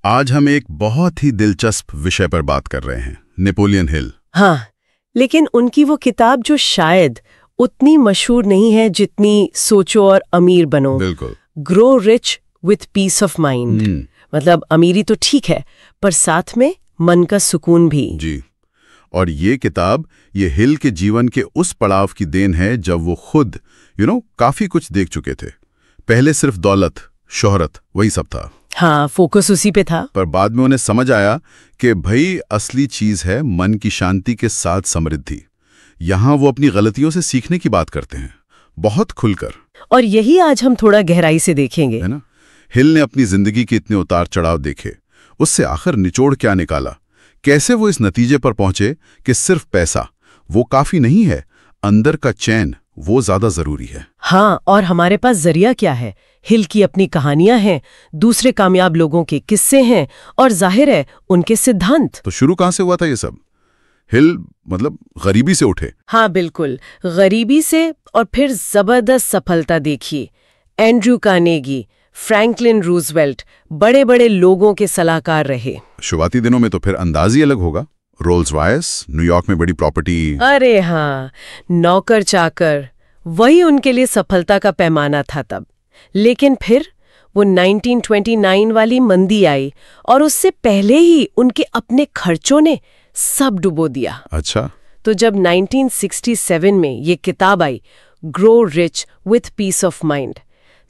आज हम एक बहुत ही दिलचस्प विषय पर बात कर रहे हैं, नेपोलियन हिल। हाँ, लेकिन उनकी वो किताब जो शायद उतनी मशहूर नहीं है जितनी सोचो और अमीर बनो। बिल्कुल। Grow rich with peace of mind. मतलब अमीरी तो ठीक है, पर साथ में मन का सुकून भी। जी। और ये किताब ये हिल के जीवन के उस पड़ाव की देन है जब वो खुद काफी कुछ देख चुके थे। पहले सिर्फ दौलत, शोहरत, वही सब था। हाँ, फोकस उसी पे था। पर बाद में उन्हें समझ आया कि भाई असली चीज है मन की शांति के साथ समृद्धि। यहाँ वो अपनी गलतियों से सीखने की बात करते हैं, बहुत खुलकर। और यही आज हम थोड़ा गहराई से देखेंगे, है ना। हिल ने अपनी जिंदगी के इतने उतार चढ़ाव देखे, उससे आखिर निचोड़ क्या निकाला, कैसे वो इस नतीजे पर पहुंचे कि सिर्फ पैसा वो काफी नहीं है, अंदर का चैन वो ज्यादा जरूरी है। हाँ, और हमारे पास जरिया क्या है? हिल की अपनी कहानियां हैं, दूसरे कामयाब लोगों के किस्से हैं, और जाहिर है उनके सिद्धांत। तो शुरू कहां से हुआ था ये सब? हिल मतलब गरीबी से उठे। हाँ बिल्कुल, गरीबी से, और फिर जबरदस्त सफलता देखिए। एंड्रयू कार्नेगी, फ्रैंकलिन रूजवेल्ट, बड़े बड़े लोगों के सलाहकार रहे। शुरुआती दिनों में तो फिर अंदाज ही अलग होगा। रोल्स रॉयस, न्यूयॉर्क में बड़ी प्रॉपर्टी। अरे हाँ, नौकर चाकर, वही उनके लिए सफलता का पैमाना था तब। लेकिन फिर वो 1929 वाली मंदी आई, और उससे पहले ही उनके अपने खर्चों ने सब डुबो दिया। अच्छा। तो जब 1967 में ये किताब आई, grow rich with peace of mind,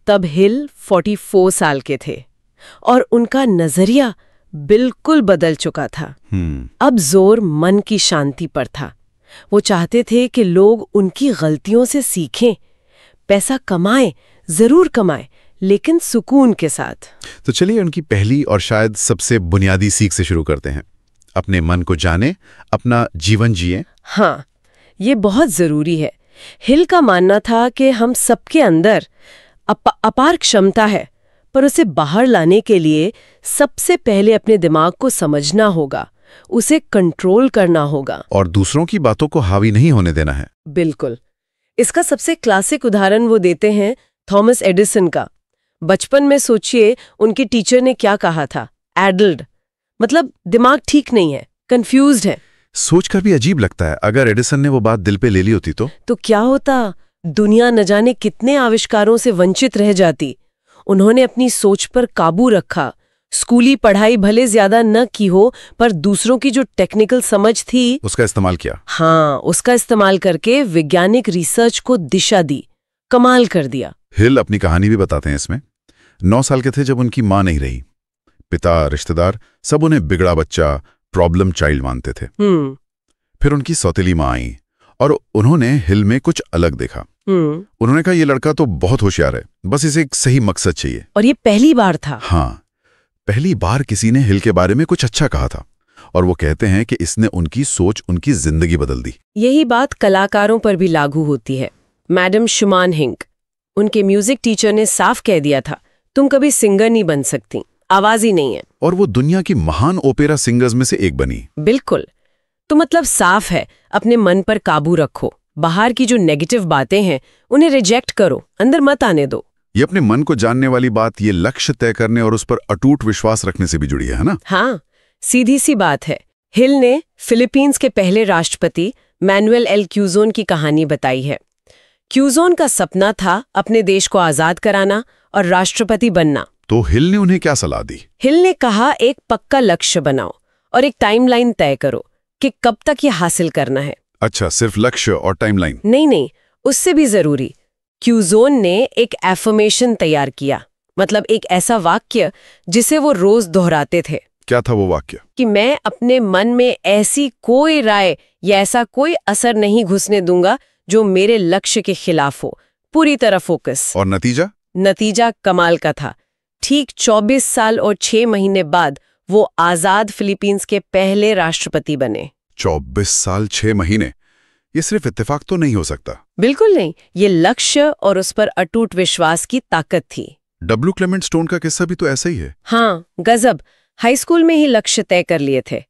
तब हिल 44 साल के थे, और उनका नजरिया बिल्कुल बदल चुका था। अब जोर मन की शांति पर था। वो चाहते थे कि लोग उनकी गलतियों से सीखें, पैसा कमाएं, जरूर कमाएं, लेकिन सुकून के साथ। तो चलिए उनकी पहली और शायद सबसे बुनियादी सीख से शुरू करते हैं। अपने मन को जाने, अपना जीवन जिए। हाँ, ये बहुत जरूरी है। हिल का मानना था कि हम सबके अंदर अपार क्षमता है, पर उसे बाहर लाने के लिए सबसे पहले अपने दिमाग को समझना होगा, उसे कंट्रोल करना होगा, और दूसरों की बातों को हावी नहीं होने देना है। बिल्कुल। इसका सबसे क्लासिक उदाहरण वो देते हैं थॉमस एडिसन का। बचपन में सोचिए उनके टीचर ने क्या कहा था, एडल्ड, मतलब दिमाग ठीक नहीं है, कंफ्यूज्ड है। सोचकर भी अजीब लगता है, अगर एडिसन ने वो बात दिल पे ले ली होती तो क्या होता? दुनिया न जाने कितने आविष्कारों से वंचित रह जाती। उन्होंने अपनी सोच पर काबू रखा। स्कूली पढ़ाई भले ज्यादा न की हो, पर दूसरों की जो टेक्निकल समझ थी उसका इस्तेमाल किया। हाँ, उसका इस्तेमाल करके वैज्ञानिक रिसर्च को दिशा दी, कमाल कर दिया। हिल अपनी कहानी भी बताते हैं इसमें। 9 साल के थे जब उनकी मां नहीं रही। पिता, रिश्तेदार सब उन्हें बिगड़ा बच्चा, प्रॉब्लम चाइल्ड मानते थे। फिर उनकी सौतेली मां आई, और उन्होंने हिल में कुछ अलग देखा। उन्होंने कहा, ये लड़का तो बहुत होशियार है, बस इसे एक सही मकसद चाहिए। और ये पहली बार था। हाँ, पहली बार किसी ने हिल के बारे में कुछ अच्छा कहा था, और वो कहते हैं कि इसने उनकी सोच, उनकी जिंदगी बदल दी। यही बात कलाकारों पर भी लागू होती है। मैडम शुमान हिंक, उनके म्यूजिक टीचर ने साफ कह दिया था, तुम कभी सिंगर नहीं बन सकती, आवाज ही नहीं है। और वो दुनिया की महान ओपेरा सिंगर्स में से एक बनी। बिल्कुल। तो मतलब साफ है, अपने मन पर काबू रखो। बाहर की जो नेगेटिव बातें हैं उन्हें रिजेक्ट करो, अंदर मत आने दो। ये अपने मन को जानने वाली बात, ये लक्ष्य तय करने और उस पर अटूट विश्वास रखने से भी जुड़ी है ना? हाँ, सीधी सी बात है। हिल ने फिलीपींस के पहले राष्ट्रपति मैनुएल एल क्यूजोन की कहानी बताई है। क्यूजोन का सपना था अपने देश को आजाद कराना और राष्ट्रपति बनना। तो हिल ने उन्हें क्या सलाह दी? हिल ने कहा, एक पक्का लक्ष्य बनाओ और एक टाइमलाइन तय करो कि कब तक ये हासिल करना है। अच्छा, सिर्फ लक्ष्य और टाइमलाइन? नहीं, उससे भी जरूरी। क्यूजोन ने एक एफर्मेशन तैयार किया, मतलब एक ऐसा वाक्य जिसे वो रोज दोहराते थे। क्या था वो वाक्य? कि मैं अपने मन में ऐसी कोई राय या ऐसा कोई असर नहीं घुसने दूंगा जो मेरे लक्ष्य के खिलाफ हो। पूरी तरह फोकस। और नतीजा? नतीजा कमाल का था। ठीक 24 साल और 6 महीने बाद वो आजाद फिलीपींस के पहले राष्ट्रपति बने। 24 साल 6 महीने, ये सिर्फ इत्तेफाक तो नहीं हो सकता। बिल्कुल नहीं, ये लक्ष्य और उस पर अटूट विश्वास की ताकत थी। डब्ल्यू क्लेमेंट स्टोन का किस्सा भी तो ऐसा ही है। हाँ, गजब। हाई स्कूल में ही लक्ष्य तय कर लिए थे।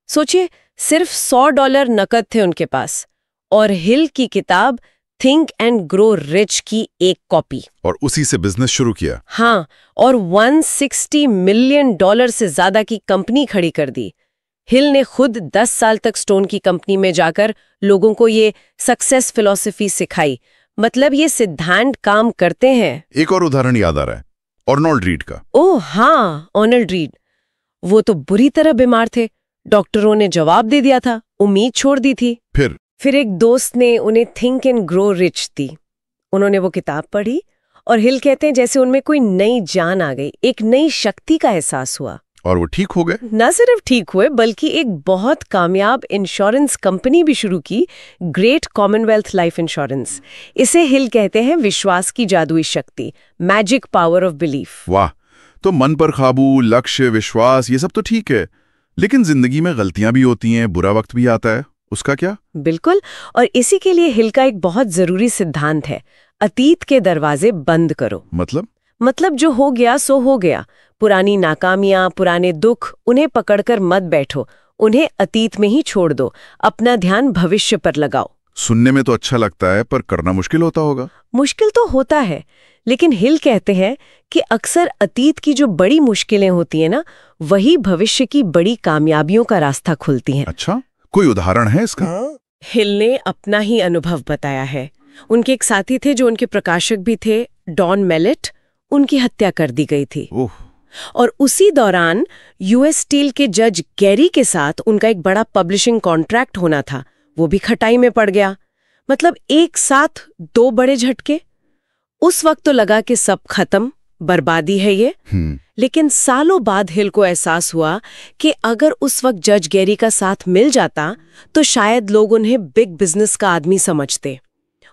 सोचिए, सिर्फ $100 नकद थे उनके पास, और हिल की किताब थिंक एंड ग्रो रिच की एक कॉपी। और उसी से बिजनेस शुरू किया। हाँ, और $160 मिलियन से ज्यादा की कंपनी खड़ी कर दी। हिल ने खुद 10 साल तक स्टोन की कंपनी में जाकर लोगों को ये सक्सेस फिलॉसफी सिखाई। मतलब ये सिद्धांत काम करते हैं। एक और उदाहरण याद आ रहा है, आर्नोल्ड रीड का। ओह हाँ, आर्नोल्ड रीड। वो तो बुरी तरह बीमार थे। डॉक्टरों ने जवाब दे दिया था, उम्मीद छोड़ दी थी। फिर एक दोस्त ने उन्हें थिंक एंड ग्रो रिच दी। उन्होंने वो किताब पढ़ी और हिल कहते हैं जैसे उनमें कोई नई जान आ गई, एक नई शक्ति का एहसास हुआ। और वो ठीक हो गए। न सिर्फ ठीक हुए बल्कि एक बहुत कामयाब इंश्योरेंस कंपनी भी शुरू की, ग्रेट कॉमनवेल्थ लाइफ इंश्योरेंस। इसे हिल कहते हैं विश्वास की जादुई शक्ति, मैजिक पावर ऑफ बिलीफ। वाह, तो मन पर काबू, लक्ष्य, विश्वास, ये सब तो ठीक है, लेकिन जिंदगी में गलतियां भी होती हैं, बुरा वक्त भी आता है, उसका क्या? बिल्कुल, और इसी के लिए हिल का एक बहुत जरूरी सिद्धांत है, अतीत के दरवाजे बंद करो। मतलब जो हो गया सो हो गया। पुरानी नाकामियां, पुराने दुख, उन्हें पकड़कर मत बैठो, उन्हें अतीत में ही छोड़ दो। अपना ध्यान भविष्य पर लगाओ। सुनने में तो अच्छा लगता है, पर करना मुश्किल होता होगा। मुश्किल तो होता है, लेकिन हिल कहते हैं कि अक्सर अतीत की जो बड़ी मुश्किलें होती हैं ना, वही भविष्य की बड़ी कामयाबियों का रास्ता खुलती हैं। अच्छा, कोई उदाहरण है इसका? हिल ने अपना ही अनुभव बताया है। उनके एक साथी थे जो उनके प्रकाशक भी थे, डॉन मेलेट। उनकी हत्या कर दी गई थी। और उसी दौरान यूएस स्टील के जज गैरी के साथ उनका एक बड़ा पब्लिशिंग कॉन्ट्रैक्ट होना था, वो भी खटाई में पड़ गया। मतलब एक साथ 2 बड़े झटके। उस वक्त तो लगा कि सब खत्म, बर्बादी है ये। लेकिन सालों बाद हिल को एहसास हुआ कि अगर उस वक्त जज गैरी का साथ मिल जाता तो शायद लोग उन्हें बिग बिजनेस का आदमी समझते।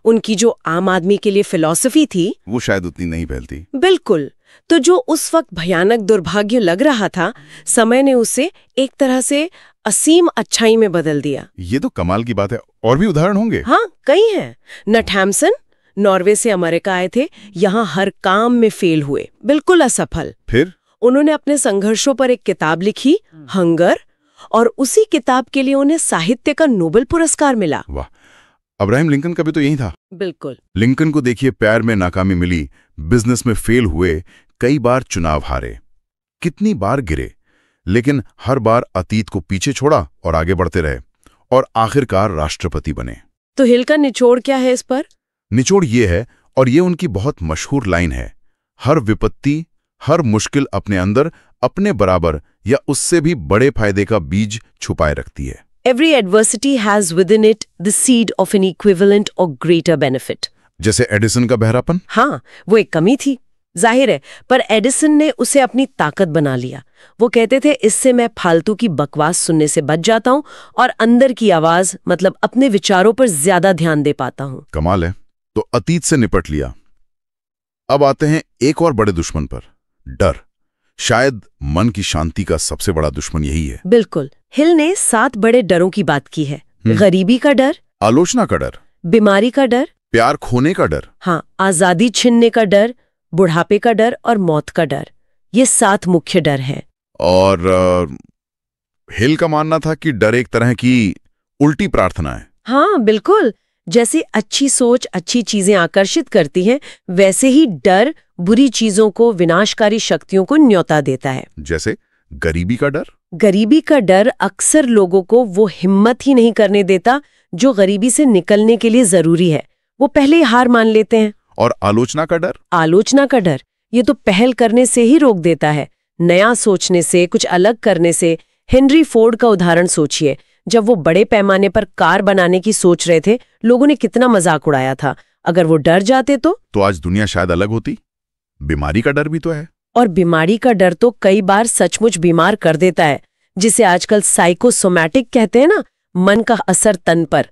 उनकी जो आम आदमी के लिए फिलॉसफी थी वो शायद उतनी नहीं फैलती। बिल्कुल। तो जो उस वक्त भयानक दुर्भाग्य लग रहा था, समय ने उसे एक तरह से असीम अच्छाई में बदल दिया। ये तो कमाल की बात है। और भी उदाहरण होंगे? हाँ, कई हैं। नट हैम्सन नॉर्वे से अमेरिका आए थे, यहाँ हर काम में फेल हुए, बिल्कुल असफल। फिर उन्होंने अपने संघर्षों पर एक किताब लिखी, हंगर, और उसी किताब के लिए उन्हें साहित्य का नोबेल पुरस्कार मिला। वाह, अब्राहम लिंकन का भी तो यही था। बिल्कुल। लिंकन को देखिए, प्यार में नाकामी मिली, बिजनेस में फेल हुए, कई बार चुनाव हारे, कितनी बार गिरे, लेकिन हर बार अतीत को पीछे छोड़ा और आगे बढ़ते रहे, और आखिरकार राष्ट्रपति बने। तो हिल का निचोड़ क्या है इस पर? निचोड़ ये है, और ये उनकी बहुत मशहूर लाइन है, हर विपत्ति, हर मुश्किल अपने अंदर अपने बराबर या उससे भी बड़े फायदे का बीज छुपाए रखती है। Every adversity has within it the seed of an equivalent or greater benefit. जैसे एडिसन का बहरापन। हाँ, वो एक कमी थी, जाहिर है, पर एडिसन ने उसे अपनी ताकत बना लिया। वो कहते थे, इससे मैं फालतू की बकवास सुनने से बच जाता हूँ और अंदर की आवाज, मतलब अपने विचारों पर ज्यादा ध्यान दे पाता हूँ। कमाल है। तो अतीत से निपट लिया, अब आते हैं एक और बड़े दुश्मन पर, डर। शायद मन की शांति का सबसे बड़ा दुश्मन यही है। बिल्कुल। हिल ने 7 बड़े डरों की बात की है। गरीबी का डर, आलोचना का डर, बीमारी का डर, प्यार खोने का डर, हाँ, आजादी छीनने का डर, बुढ़ापे का डर और मौत का डर। ये 7 मुख्य डर हैं। और हिल का मानना था कि डर एक तरह की उल्टी प्रार्थना है। हाँ, बिल्कुल। जैसे अच्छी सोच अच्छी चीजें आकर्षित करती हैं, वैसे ही डर बुरी चीजों को, विनाशकारी शक्तियों को न्योता देता है। जैसे गरीबी का डर। गरीबी का डर अक्सर लोगों को वो हिम्मत ही नहीं करने देता जो गरीबी से निकलने के लिए जरूरी है। वो पहले ही हार मान लेते हैं। और आलोचना का डर। आलोचना का डर, ये तो पहल करने से ही रोक देता है, नया सोचने से, कुछ अलग करने से। हेनरी फोर्ड का उदाहरण सोचिए, जब वो बड़े पैमाने पर कार बनाने की सोच रहे थे, लोगों ने कितना मजाक उड़ाया था। अगर वो डर जाते तो आज दुनिया शायद अलग होती। बीमारी का डर भी तो है। और बीमारी का डर तो कई बार सचमुच बीमार कर देता है, जिसे आजकल साइकोसोमैटिक कहते हैं ना, मन का असर तन पर।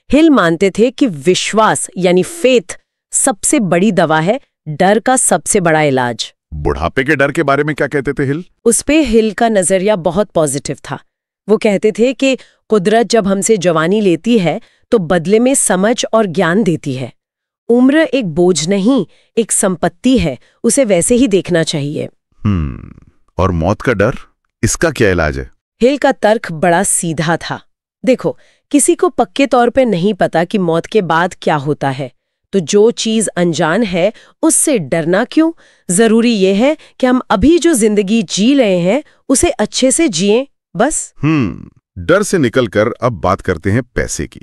हिल मानते थे कि विश्वास यानी फेथ सबसे बड़ी दवा है, डर का सबसे बड़ा इलाज। बुढ़ापे के डर के बारे में क्या कहते थे हिल? उस पे हिल का नजरिया बहुत पॉजिटिव था। वो कहते थे कि कुदरत जब हमसे जवानी लेती है तो बदले में समझ और ज्ञान देती है। उम्र एक बोझ नहीं, एक संपत्ति है, उसे वैसे ही देखना चाहिए। और मौत का डर, इसका क्या इलाज है? हिल का तर्क बड़ा सीधा था। देखो, किसी को पक्के तौर पे नहीं पता कि मौत के बाद क्या होता है, तो जो चीज अनजान है उससे डरना क्यों? जरूरी ये है कि हम अभी जो जिंदगी जी रहे हैं उसे अच्छे से जिएं, बस। डर से निकलकर अब बात करते हैं पैसे की।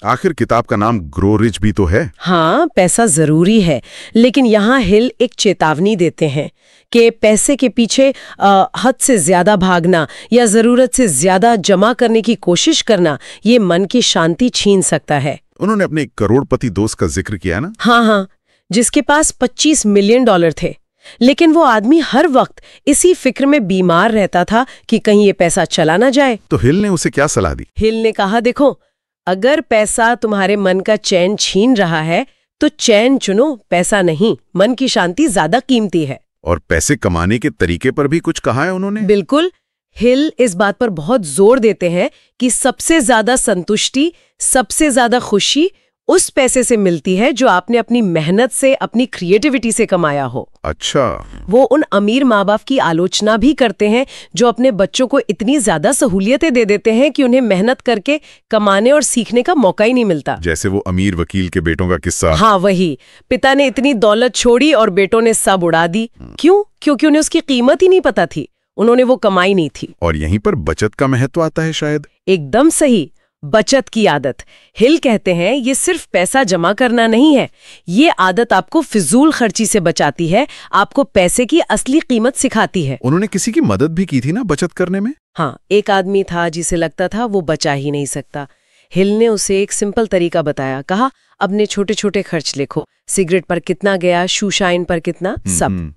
आखिर किताब का नाम ग्रो रिच भी तो है। हाँ, पैसा जरूरी है, लेकिन यहाँ हिल एक चेतावनी देते हैं कि पैसे के पीछे हद से ज्यादा भागना या जरूरत से ज्यादा जमा करने की कोशिश करना ये मन की शांति छीन सकता है। उन्होंने अपने एक करोड़पति दोस्त का जिक्र किया ना? हाँ, जिसके पास $25 मिलियन थे, लेकिन वो आदमी हर वक्त इसी फिक्र में बीमार रहता था कि कहीं ये पैसा चला ना जाए। तो हिल ने उसे क्या सलाह दी? हिल ने कहा, देखो, अगर पैसा तुम्हारे मन का चैन छीन रहा है तो चैन चुनो, पैसा नहीं। मन की शांति ज्यादा कीमती है। और पैसे कमाने के तरीके पर भी कुछ कहा है उन्होंने? बिल्कुल। हिल इस बात पर बहुत जोर देते हैं कि सबसे ज्यादा संतुष्टि, सबसे ज्यादा खुशी उस पैसे से मिलती है जो आपने अपनी मेहनत से, अपनी क्रिएटिविटी से कमाया हो। अच्छा। वो उन अमीर माँ बाप की आलोचना भी करते हैं जो अपने बच्चों को इतनी ज्यादा सहूलियतें दे देते हैं कि उन्हें मेहनत करके कमाने और सीखने का मौका ही नहीं मिलता। जैसे वो अमीर वकील के बेटों का किस्सा। हाँ, वही। पिता ने इतनी दौलत छोड़ी और बेटों ने सब उड़ा दी। क्यों? क्योंकि उन्हें उसकी कीमत ही नहीं पता थी, उन्होंने वो कमाई नहीं थी। और यहीं पर बचत का महत्व आता है शायद। एकदम सही, बचत की आदत। हिल कहते हैं ये सिर्फ पैसा जमा करना नहीं है, ये आदत आपको फिजूल खर्ची से बचाती है, आपको पैसे की असली कीमत सिखाती है। उन्होंने किसी की मदद भी की थी ना बचत करने में? हाँ, एक आदमी था जिसे लगता था वो बचा ही नहीं सकता। हिल ने उसे एक सिंपल तरीका बताया। कहा, अपने छोटे छोटे खर्च लिखो, सिगरेट पर कितना गया, शू शाइन पर कितना, सब।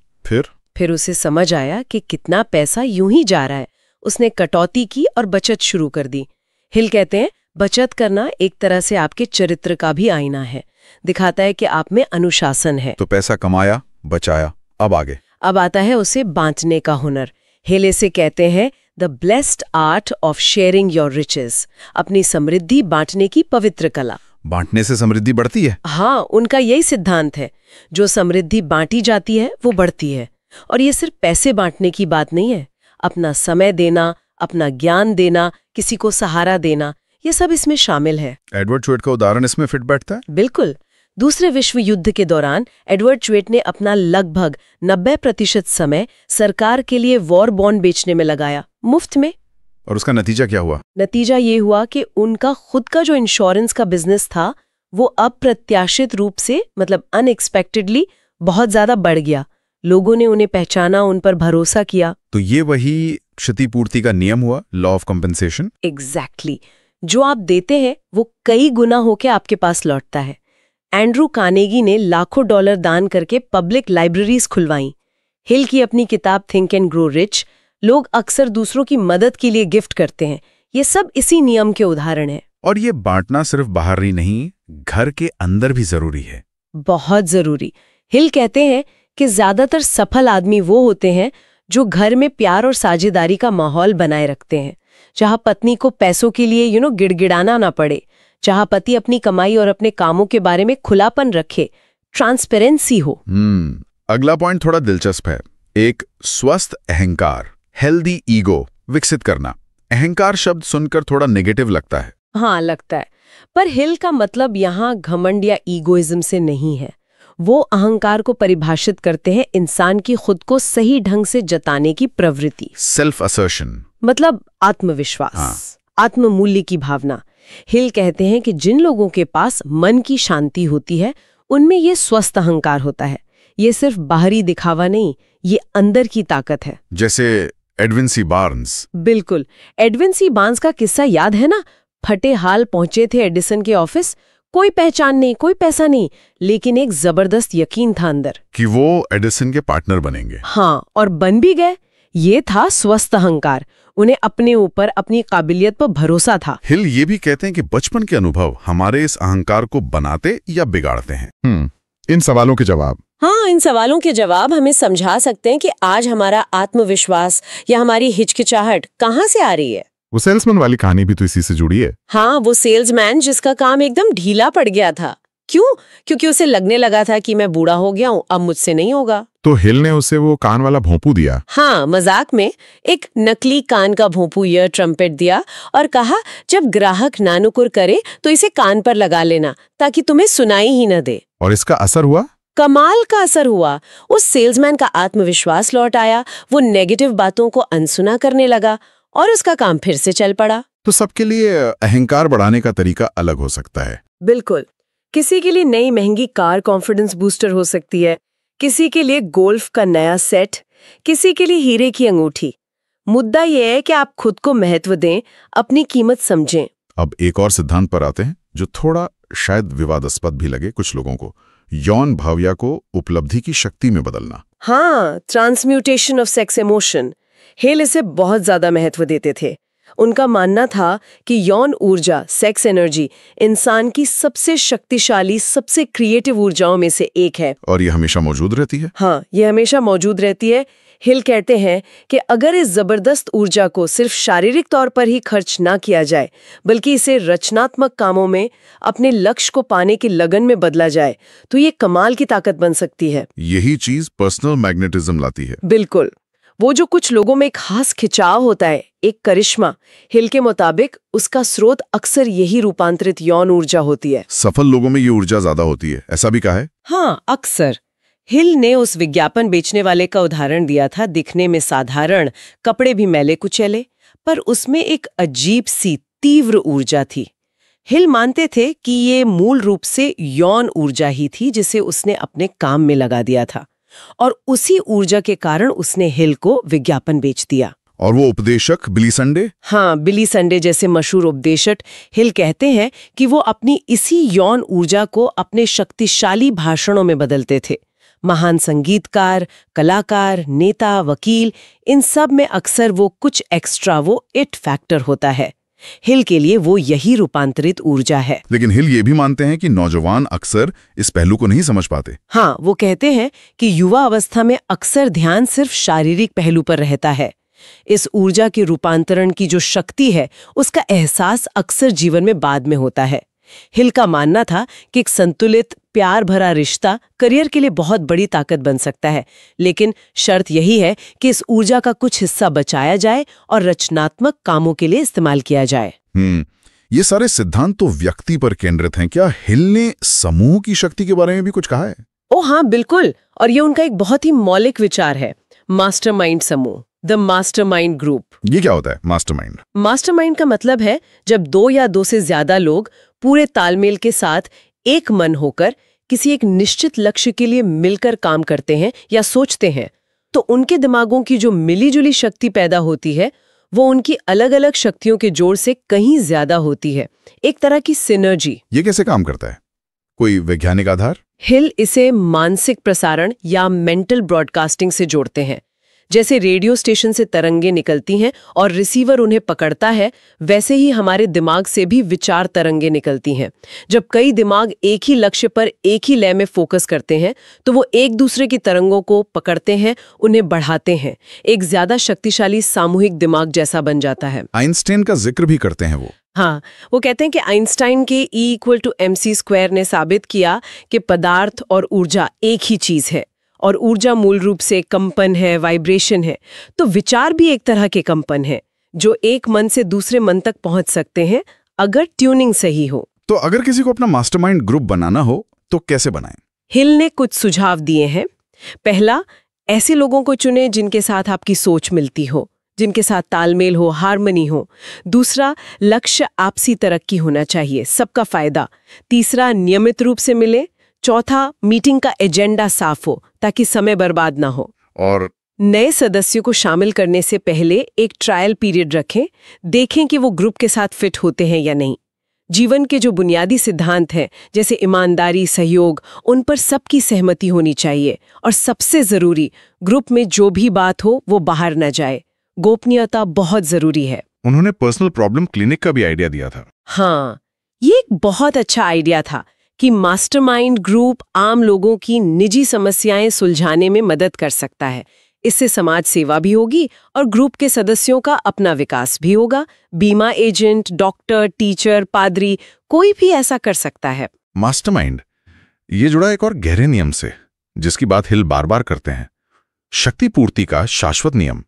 फिर उसे समझ आया कि कितना पैसा यूं ही जा रहा है। उसने कटौती की और बचत शुरू कर दी। हिल कहते हैं बचत करना एक तरह से आपके चरित्र का भी आईना है, दिखाता है कि आप में अनुशासन है। तो पैसा कमाया, बचाया, अब आगे? अब आता है उसे बांटने का हुनर। हिल इसे कहते हैं the blessed art of sharing your riches, अपनी समृद्धि बांटने की पवित्र कला। बांटने से समृद्धि बढ़ती है? हाँ, उनका यही सिद्धांत है। जो समृद्धि बांटी जाती है वो बढ़ती है। और ये सिर्फ पैसे बांटने की बात नहीं है, अपना समय देना, अपना ज्ञान देना, किसी को सहारा देना, ये सब इसमें शामिल है। एडवर्ड च्वेट का उदाहरण इसमें फिट बैठता है? बिल्कुल। दूसरे विश्व युद्ध के दौरान एडवर्ड च्वेट ने अपना लगभग 90% समय सरकार के लिए वॉर बॉन्ड बेचने में लगाया, मुफ्त में। और उसका नतीजा क्या हुआ? नतीजा ये हुआ कि उनका खुद का जो इंश्योरेंस का बिजनेस था वो अप्रत्याशित रूप से, मतलब अनएक्सपेक्टेडली, बहुत ज्यादा बढ़ गया। लोगों ने उन्हें पहचाना, उन पर भरोसा किया। तो ये वही क्षतिपूर्ति का नियम हुआ, लॉ ऑफ कंपेंसेशन। एग्जैक्टली। जो आप देते हैं वो कई गुना होके आपके पास लौटता है। एंड्रू कार्नेगी ने लाखों डॉलर दान करके पब्लिक लाइब्रेरीज खुलवाईं। हिल की अपनी किताब थिंक एंड ग्रो रिच लोग अक्सर दूसरों की मदद के लिए गिफ्ट करते हैं। ये सब इसी नियम के उदाहरण हैं। और ये बांटना सिर्फ बाहर ही नहीं, घर के अंदर भी जरूरी है। बहुत जरूरी। हिल कहते हैं कि ज्यादातर सफल आदमी वो होते हैं जो घर में प्यार और साझेदारी का माहौल बनाए रखते हैं, जहां पत्नी को पैसों के लिए गिड़गिड़ाना ना पड़े, जहां पति अपनी कमाई और अपने कामों के बारे में खुलापन रखे, ट्रांसपेरेंसी हो। अगला पॉइंट थोड़ा दिलचस्प है, एक स्वस्थ अहंकार, हेल्दी ईगो विकसित करना। अहंकार शब्द सुनकर थोड़ा नेगेटिव लगता है। हाँ, लगता है, पर हिल का मतलब यहाँ घमंड या ईगोइज्म से नहीं है। वो अहंकार को परिभाषित करते हैं इंसान की खुद को सही ढंग से जताने की प्रवृत्ति, सेल्फ असर्शन, मतलब आत्मविश्वास, आत्ममूल्य की भावना। हिल कहते हैं कि जिन लोगों के पास मन की शांति होती है उनमें ये स्वस्थ अहंकार होता है। ये सिर्फ बाहरी दिखावा नहीं, ये अंदर की ताकत है। जैसे एडविन सी बार्न्स। बिल्कुल। एडविन सी बार्न्स का किस्सा याद है ना? फटे हाल पहुंचे थे एडिसन के ऑफिस, कोई पहचान नहीं, कोई पैसा नहीं, लेकिन एक जबरदस्त यकीन था अंदर कि वो एडिसन के पार्टनर बनेंगे। हाँ, और बन भी गए। ये था स्वस्थ अहंकार। उन्हें अपने ऊपर, अपनी काबिलियत पर भरोसा था। हिल ये भी कहते हैं कि बचपन के अनुभव हमारे इस अहंकार को बनाते या बिगाड़ते हैं। इन सवालों के जवाब। हाँ, इन सवालों के जवाब हमें समझा सकते हैं कि आज हमारा आत्मविश्वास या हमारी हिचकिचाहट कहाँ से आ रही है। वो सेल्समैन वाली कहानी भी तो इसी से जुड़ी है। हाँ, वो सेल्समैन जिसका काम एकदम ढीला पड़ गया था। क्यों? क्योंकि उसे लगने लगा था कि मैं बूढ़ा हो गया हूँ, अब मुझसे नहीं होगा। तो हिल ने उसे वो कान वाला भोंपू दिया। हाँ, मजाक में एक नकली कान का भोंपू ईयर ट्रम्पेट दिया और कहा, जब ग्राहक नानुकुर करे तो इसे कान पर लगा लेना ताकि तुम्हें सुनाई ही न दे। और इसका असर हुआ? कमाल का असर हुआ। उस सेल्समैन का आत्मविश्वास लौट आया, वो नेगेटिव बातों को अनसुना करने लगा और उसका काम फिर से चल पड़ा। तो सबके लिए अहंकार बढ़ाने का तरीका अलग हो सकता है। बिल्कुल। किसी के लिए नई महंगी कार कॉन्फिडेंस बूस्टर हो सकती है, किसी के लिए गोल्फ का नया सेट, किसी के लिए हीरे की अंगूठी। मुद्दा यह है कि आप खुद को महत्व दें, अपनी कीमत समझें। अब एक और सिद्धांत पर आते हैं जो थोड़ा शायद विवादास्पद भी लगे कुछ लोगों को। यौन भावना को उपलब्धि की शक्ति में बदलना। हाँ, transmutation of sex emotion. Hello इसे बहुत ज्यादा महत्व देते थे। उनका मानना था कि यौन ऊर्जा, सेक्स एनर्जी, इंसान की सबसे शक्तिशाली, सबसे क्रिएटिव ऊर्जाओं में से एक है। और ये हमेशा मौजूद रहती है? हाँ, ये हमेशा मौजूद रहती है। हिल कहते हैं कि अगर इस जबरदस्त ऊर्जा को सिर्फ शारीरिक तौर पर ही खर्च ना किया जाए, बल्कि इसे रचनात्मक कामों में, अपने लक्ष्य को पाने की लगन में बदला जाए, तो ये कमाल की ताकत बन सकती है। यही चीज पर्सनल मैग्नेटिज्म लाती है। बिल्कुल। वो जो कुछ लोगों में एक खास खिंचाव होता है, एक करिश्मा, हिल के मुताबिक उसका स्रोत अक्सर यही रूपांतरित यौन ऊर्जा होती है। सफल लोगों में ये ऊर्जा ज्यादा होती है, ऐसा भी कहा है? हाँ, अक्सर। हिल ने उस विज्ञापन बेचने वाले का उदाहरण दिया था, दिखने में साधारण, कपड़े भी मैले कुचैले, पर उसमें एक अजीब सी तीव्र ऊर्जा थी। हिल मानते थे कि ये मूल रूप से यौन ऊर्जा ही थी जिसे उसने अपने काम में लगा दिया था, और उसी ऊर्जा के कारण उसने हिल को विज्ञापन बेच दिया। और वो उपदेशक बिली संडे? हाँ, बिली संडे जैसे मशहूर उपदेशक, हिल कहते हैं कि वो अपनी इसी यौन ऊर्जा को अपने शक्तिशाली भाषणों में बदलते थे। महान संगीतकार, कलाकार, नेता, वकील, इन सब में अक्सर वो कुछ एक्स्ट्रा, वो इट फैक्टर होता है। हिल के लिए वो यही रूपांतरित ऊर्जा है। लेकिन हिल ये भी मानते हैं कि नौजवान अक्सर इस पहलू को नहीं समझ पाते। हाँ, वो कहते हैं कि युवा अवस्था में अक्सर ध्यान सिर्फ शारीरिक पहलू पर रहता है। इस ऊर्जा के रूपांतरण की जो शक्ति है, उसका एहसास अक्सर जीवन में बाद में होता है। हिल का मानना था कि एक संतुलित, प्यार भरा रिश्ता करियर के लिए बहुत बड़ी ताकत बन सकता है, लेकिन शर्त यही है कि इस ऊर्जा का कुछ हिस्सा बचाया जाए और रचनात्मक कामों के लिए इस्तेमाल किया जाए। ये सारे सिद्धांत तो व्यक्ति पर केंद्रित हैं। क्या हिल ने समूह की शक्ति के बारे में भी कुछ कहा है? ओ हाँ, बिल्कुल। और ये उनका एक बहुत ही मौलिक विचार है, मास्टरमाइंड समूह, द मास्टरमाइंड ग्रुप। ये क्या होता है मास्टरमाइंड? मास्टरमाइंड का मतलब है जब 2 या 2 से ज्यादा लोग पूरे तालमेल के साथ एक मन होकर किसी एक निश्चित लक्ष्य के लिए मिलकर काम करते हैं या सोचते हैं, तो उनके दिमागों की जो मिलीजुली शक्ति पैदा होती है, वो उनकी अलग अलग शक्तियों के जोड़ से कहीं ज्यादा होती है। एक तरह की सिनर्जी। ये कैसे काम करता है? कोई वैज्ञानिक आधार? हिल इसे मानसिक प्रसारण या मेंटल ब्रॉडकास्टिंग से जोड़ते हैं। जैसे रेडियो स्टेशन से तरंगे निकलती हैं और रिसीवर उन्हें पकड़ता है, वैसे ही हमारे दिमाग से भी विचार तरंगे निकलती हैं। जब कई दिमाग एक ही लक्ष्य पर एक ही लय में फोकस करते हैं, तो वो एक दूसरे की तरंगों को पकड़ते हैं, उन्हें बढ़ाते हैं। एक ज्यादा शक्तिशाली सामूहिक दिमाग जैसा बन जाता है। आइंस्टाइन का जिक्र भी करते हैं वो। हाँ, वो कहते हैं कि आइंस्टाइन के E=mc² ने साबित किया कि पदार्थ और ऊर्जा एक ही चीज है, और ऊर्जा मूल रूप से कंपन है, वाइब्रेशन है। तो विचार भी एक तरह के कंपन है, जो एक मन से दूसरे मन तक पहुंच सकते हैं अगर ट्यूनिंग सही हो। तो अगर किसी को अपना मास्टरमाइंड ग्रुप बनाना हो तो कैसे बनाएं? हिल ने कुछ सुझाव दिए हैं। पहला, ऐसे लोगों को चुनें जिनके साथ आपकी सोच मिलती हो, जिनके साथ तालमेल हो, हार्मनी हो। दूसरा, लक्ष्य आपसी तरक्की होना चाहिए, सबका फायदा। तीसरा, नियमित रूप से मिले। चौथा, मीटिंग का एजेंडा साफ हो ताकि समय बर्बाद ना हो। और नए सदस्यों को शामिल करने से पहले एक ट्रायल पीरियड रखें, देखें कि वो ग्रुप के साथ फिट होते हैं या नहीं। जीवन के जो बुनियादी सिद्धांत हैं, जैसे ईमानदारी, सहयोग, उन पर सबकी सहमति होनी चाहिए। और सबसे जरूरी, ग्रुप में जो भी बात हो वो बाहर न जाए। गोपनीयता बहुत जरूरी है। उन्होंने पर्सनल प्रॉब्लम क्लिनिक का भी आइडिया दिया था। हाँ, ये एक बहुत अच्छा आइडिया था कि मास्टरमाइंड ग्रुप आम लोगों की निजी समस्याएं सुलझाने में मदद कर सकता है। इससे समाज सेवा भी होगी और ग्रुप के सदस्यों का अपना विकास भी होगा। बीमा एजेंट, डॉक्टर, टीचर, पादरी, कोई भी ऐसा कर सकता है। मास्टरमाइंड ये जुड़ा एक और गहरे नियम से, जिसकी बात हिल बार बार करते हैं, शक्ति पूर्ति का शाश्वत नियम।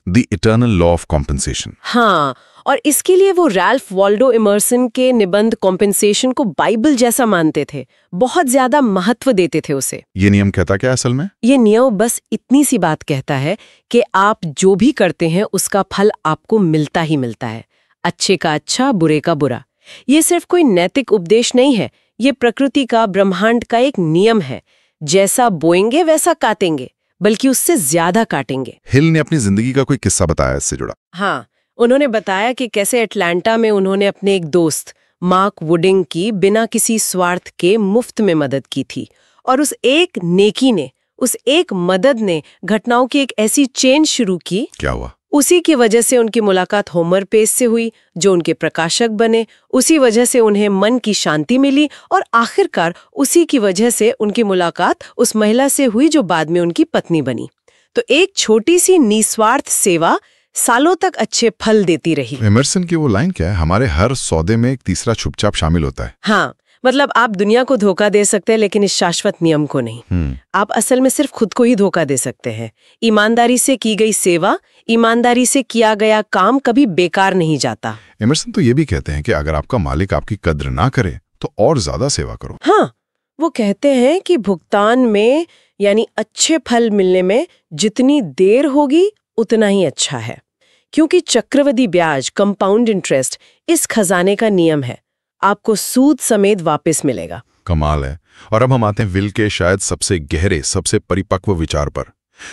The eternal law of compensation. हाँ, और इसके लिए वो रैल्फ वॉल्डो इमर्सन के निबंध कॉम्पेंसेशन को बाइबल जैसा मानते थे, बहुत ज्यादा महत्व देते थे उसे। ये नियम कहता क्या असल में? ये नियम बस इतनी सी बात कहता है कि आप जो भी करते हैं उसका फल आपको मिलता ही मिलता है, अच्छे का अच्छा, बुरे का बुरा। ये सिर्फ कोई नैतिक उपदेश नहीं है, ये प्रकृति का, ब्रह्मांड का एक नियम है। जैसा बोएंगे वैसा काटेंगे, बल्कि उससे ज्यादा काटेंगे। हिल ने अपनी जिंदगी का कोई किस्सा बताया इससे जुड़ा? हाँ, उन्होंने बताया कि कैसे अटलांटा में उन्होंने अपने एक दोस्त मार्क वुडिंग की बिना किसी स्वार्थ के मुफ्त में मदद की थी, और उस एक नेकी ने, उस एक मदद ने घटनाओं की एक ऐसी चेन शुरू की। क्या हुआ? उसी की वजह से उनकी मुलाकात होमर पेज से हुई, जो उनके प्रकाशक बने। उसी वजह से उन्हें मन की शांति मिली, और आखिरकार उसी की वजह से उनकी मुलाकात उस महिला से हुई जो बाद में उनकी पत्नी बनी। तो एक छोटी सी निस्वार्थ सेवा सालों तक अच्छे फल देती रही। इमर्सन की वो लाइन क्या है, हमारे हर सौदे में एक तीसरा चुपचाप शामिल होता है। हाँ, मतलब आप दुनिया को धोखा दे सकते हैं, लेकिन इस शाश्वत नियम को नहीं। आप असल में सिर्फ खुद को ही धोखा दे सकते हैं। ईमानदारी से की गई सेवा, ईमानदारी से किया गया काम कभी बेकार नहीं जाता। इमर्सन तो ये भी कहते हैं कि अगर आपका मालिक आपकी कद्र ना करे तो और ज्यादा सेवा करो। हाँ, वो कहते हैं कि भुगतान में, यानी अच्छे फल मिलने में जितनी देर होगी उतना ही अच्छा है, क्योंकि चक्रवृद्धि ब्याज, कंपाउंड इंटरेस्ट, इस खजाने का नियम है, आपको सूद समेत वापस मिलेगा। कमाल है। और अब हम आते हैं विल के शायद सबसे गहरे, सबसे परिपक्व विचार पर।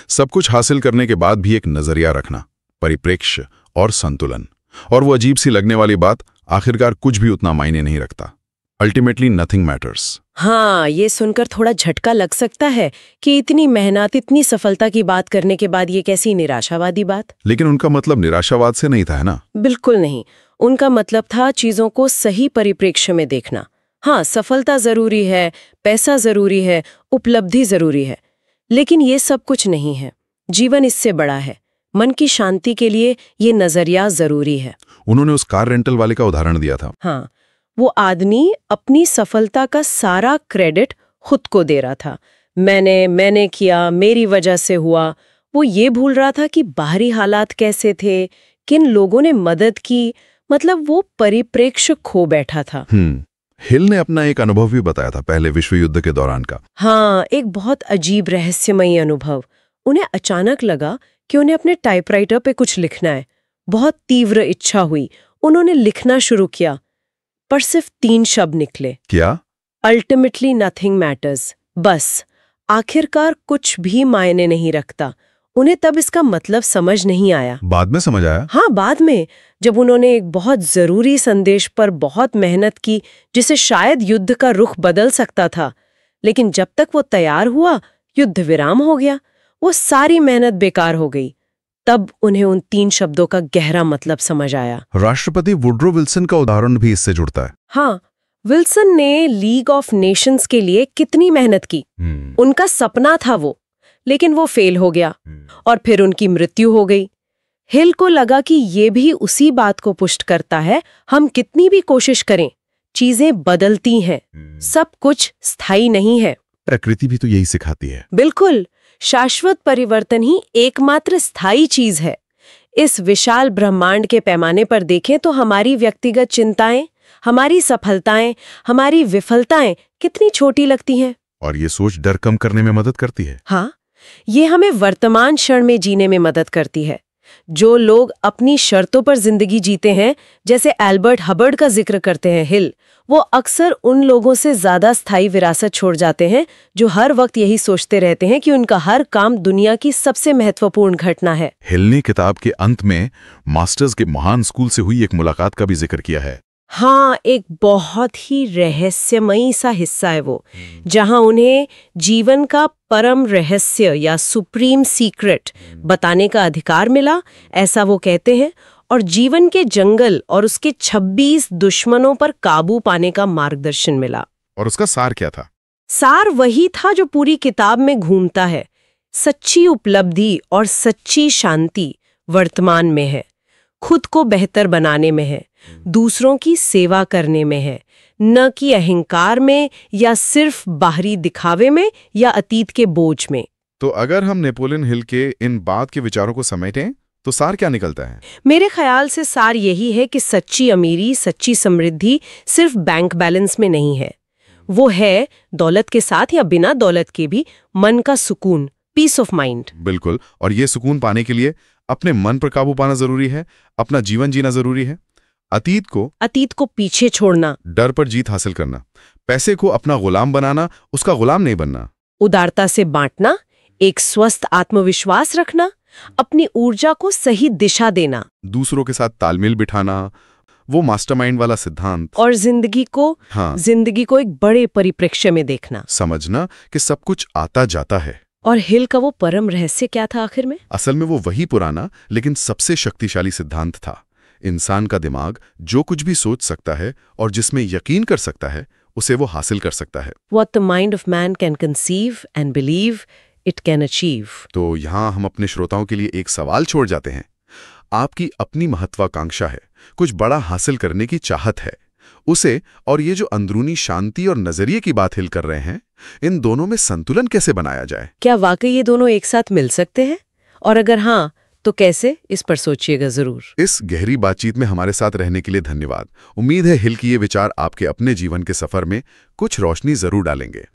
सब कुछ हासिल करने के बाद भी एक नजरिया रखना, परिप्रेक्ष्य और संतुलन। और वो अजीब सी लगने वाली बात, आखिरकार कुछ भी उतना मायने नहीं रखता। Ultimately nothing matters. हाँ, ये सुनकर थोड़ा झटका लग सकता है कि इतनी मेहनत, इतनी सफलता की बात करने के बाद ये कैसी निराशावादी बात। लेकिन उनका मतलब निराशावाद से नहीं था, है ना? बिल्कुल नहीं। उनका मतलब था चीजों को सही परिप्रेक्ष्य में देखना। हाँ, सफलता जरूरी है, पैसा जरूरी है, उपलब्धि जरूरी है, लेकिन ये सब कुछ नहीं है। जीवन इससे बड़ा है। मन की शांति के लिए ये नजरिया जरूरी है। उन्होंने उस कार रेंटल वाले का उदाहरण दिया था। हाँ, वो आदमी अपनी सफलता का सारा क्रेडिट खुद को दे रहा था। मैंने किया, मेरी वजह से हुआ। वो ये भूल रहा था कि बाहरी हालात कैसे थे, किन लोगों ने मदद की, मतलब वो परिप्रेक्ष्य खो बैठा था। हिल ने अपना एक अनुभव भी बताया था पहले विश्व युद्ध के दौरान का। हाँ, एक बहुत अजीब रहस्यमयी अनुभव। उन्हें अचानक लगा कि उन्हें अपने टाइपराइटर पे कुछ लिखना है। बहुत तीव्र इच्छा हुई, उन्होंने लिखना शुरू किया, पर सिर्फ 3 शब्द निकले। क्या? Ultimately nothing matters. बस, आखिरकार कुछ भी मायने नहीं रखता। उन्हें तब इसका मतलब समझ नहीं आया। बाद में समझ आया? हाँ, बाद में, जब उन्होंने एक बहुत जरूरी संदेश पर बहुत मेहनत की, जिसे शायद युद्ध का रुख बदल सकता था, लेकिन जब तक वो तैयार हुआ, युद्ध विराम हो गया। वो सारी मेहनत बेकार हो गई। तब उन्हें उन 3 शब्दों का गहरा मतलब समझ आया। राष्ट्रपति वुड्रो विल्सन का उदाहरण भी इससे जुड़ता है। हाँ, विल्सन ने लीग ऑफ नेशंस के लिए कितनी मेहनत की। उनका सपना था वो, लेकिन वो फेल हो गया, और फिर उनकी मृत्यु हो गई। हिल को लगा कि ये भी उसी बात को पुष्ट करता है, हम कितनी भी कोशिश करें, चीजें बदलती हैं, सब कुछ स्थायी नहीं है। प्रकृति भी तो यही सिखाती है। बिल्कुल, शाश्वत परिवर्तन ही एकमात्र स्थायी चीज है। इस विशाल ब्रह्मांड के पैमाने पर देखें तो हमारी व्यक्तिगत चिंताएं, हमारी सफलताएं, हमारी विफलताएं कितनी छोटी लगती हैं। और ये सोच डर कम करने में मदद करती है। हाँ, ये हमें वर्तमान क्षण में जीने में मदद करती है। जो लोग अपनी शर्तों पर जिंदगी जीते हैं, जैसे एल्बर्ट हबर्ड का जिक्र करते हैं हिल, वो अक्सर उन लोगों से ज्यादा स्थायी विरासत छोड़ जाते हैं जो हर वक्त यही सोचते रहते हैं कि उनका हर काम दुनिया की सबसे महत्वपूर्ण घटना है। हिल ने किताब के अंत में मास्टर्स के महान स्कूल से हुई एक मुलाकात का भी जिक्र किया है। हाँ, एक बहुत ही रहस्यमयी सा हिस्सा है वो, जहां उन्हें जीवन का परम रहस्य या सुप्रीम सीक्रेट बताने का अधिकार मिला, ऐसा वो कहते हैं, और जीवन के जंगल और उसके 26 दुश्मनों पर काबू पाने का मार्गदर्शन मिला। और उसका सार क्या था? सार वही था जो पूरी किताब में घूमता है। सच्ची उपलब्धि और सच्ची शांति वर्तमान में है, खुद को बेहतर बनाने में है, दूसरों की सेवा करने में है, न कि अहंकार में या सिर्फ बाहरी दिखावे में या अतीत के बोझ में। तो अगर हम नेपोलियन हिल के इन बात के विचारों को समेटें तो सार क्या निकलता है? मेरे ख्याल से सार यही है कि सच्ची अमीरी, सच्ची समृद्धि सिर्फ बैंक बैलेंस में नहीं है। वो है दौलत के साथ या बिना दौलत के भी मन का सुकून, पीस ऑफ माइंड। बिल्कुल, और ये सुकून पाने के लिए अपने मन पर काबू पाना जरूरी है, अपना जीवन जीना जरूरी है। अतीत को पीछे छोड़ना, डर पर जीत हासिल करना, पैसे को अपना गुलाम बनाना, उसका गुलाम नहीं बनना। उदारता से बांटना, एक स्वस्थ आत्मविश्वास रखना, अपनी ऊर्जा को सही दिशा देना, दूसरों के साथ तालमेल बिठाना, वो मास्टरमाइंड वाला सिद्धांत। और जिंदगी को एक बड़े परिप्रेक्ष्य में देखना, समझना कि सब कुछ आता जाता है। और हिल का वो परम रहस्य क्या था आखिर में? असल में वो वही पुराना लेकिन सबसे शक्तिशाली सिद्धांत था। इंसान का दिमाग जो कुछ भी सोच सकता है और जिसमें यकीन कर सकता है, उसे वो हासिल कर सकता है। What the mind of man can conceive and believe, it can achieve. तो यहाँ हम अपने श्रोताओं के लिए एक सवाल छोड़ जाते हैं। आपकी अपनी महत्वाकांक्षा है, कुछ बड़ा हासिल करने की चाहत है, उसे और ये जो अंदरूनी शांति और नजरिए की बात हिल कर रहे हैं, इन दोनों में संतुलन कैसे बनाया जाए? क्या वाकई ये दोनों एक साथ मिल सकते हैं? और अगर हाँ, तो कैसे? इस पर सोचिएगा जरूर। इस गहरी बातचीत में हमारे साथ रहने के लिए धन्यवाद। उम्मीद है हिल की ये विचार आपके अपने जीवन के सफर में कुछ रोशनी जरूर डालेंगे।